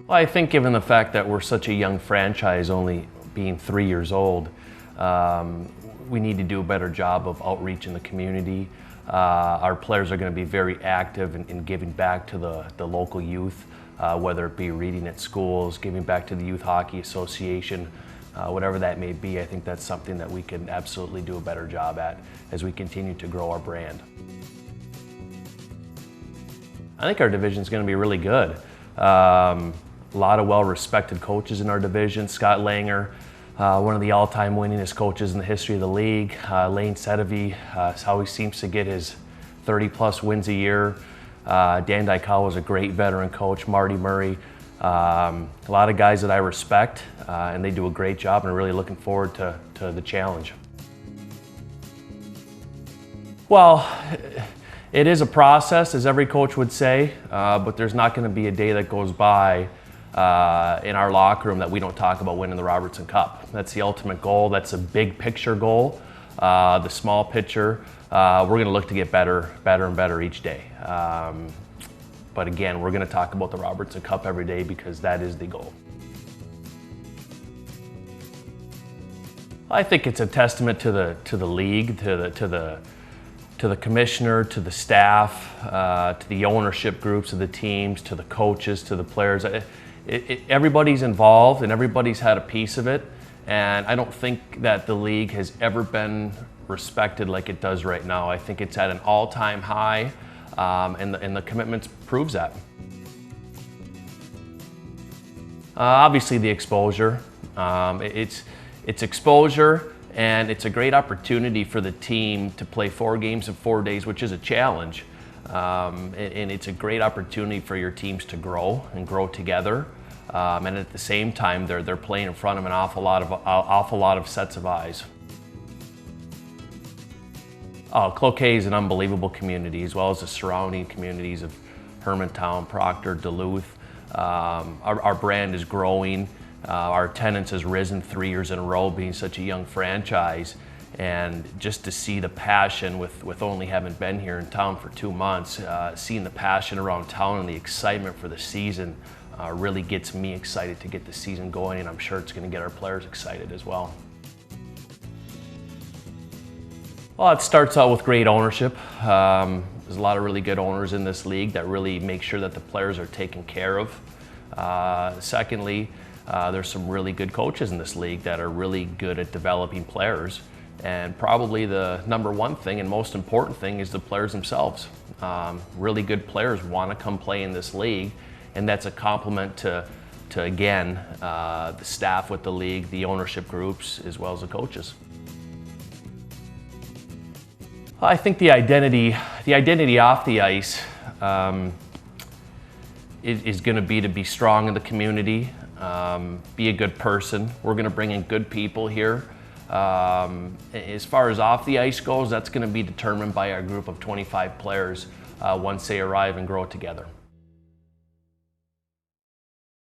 Well, I think given the fact that we're such a young franchise, only being 3 years old, we need to do a better job of outreach in the community. Our players are going to be very active in giving back to the local youth, whether it be reading at schools, giving back to the Youth Hockey Association, whatever that may be. I think that's something that we can absolutely do a better job at as we continue to grow our brand. I think our division is going to be really good. A lot of well-respected coaches in our division. Scott Langer, one of the all-time winningest coaches in the history of the league. Lane Sedevy, how he seems to get his 30-plus wins a year. Dan Dykal was a great veteran coach. Marty Murray. A lot of guys that I respect, and they do a great job, and I'm really looking forward to the challenge. Well, it is a process, as every coach would say, but there's not going to be a day that goes by in our locker room that we don't talk about winning the Robertson Cup. That's the ultimate goal. That's a big picture goal. The small picture, we're going to look to get better and better each day. But again, we're going to talk about the Robertson Cup every day because that is the goal. I think it's a testament to the league, to the commissioner, to the staff, to the ownership groups of the teams, to the coaches, to the players. Everybody's involved and everybody's had a piece of it, and I don't think that the league has ever been respected like it does right now. I think it's at an all-time high, and the commitment proves that. Obviously the exposure. It's exposure, and it's a great opportunity for the team to play 4 games in 4 days, which is a challenge. And it's a great opportunity for your teams to grow and grow together. And at the same time, they're playing in front of an awful lot of sets of eyes. Cloquet is an unbelievable community, as well as the surrounding communities of Hermantown, Proctor, Duluth. Our brand is growing. Our attendance has risen 3 years in a row, being such a young franchise. And just to see the passion with only having been here in town for 2 months, seeing the passion around town and the excitement for the season really gets me excited to get the season going, and I'm sure it's going to get our players excited as well. Well, it starts out with great ownership. There's a lot of really good owners in this league that really make sure that the players are taken care of. Secondly, there's some really good coaches in this league that are really good at developing players. And probably the number one thing and most important thing is the players themselves. Really good players want to come play in this league, and that's a compliment to again, the staff with the league, the ownership groups, as well as the coaches. I think the identity off the ice is going to be strong in the community, be a good person. We're going to bring in good people here. As far as off the ice goes, that's going to be determined by our group of 25 players once they arrive and grow together.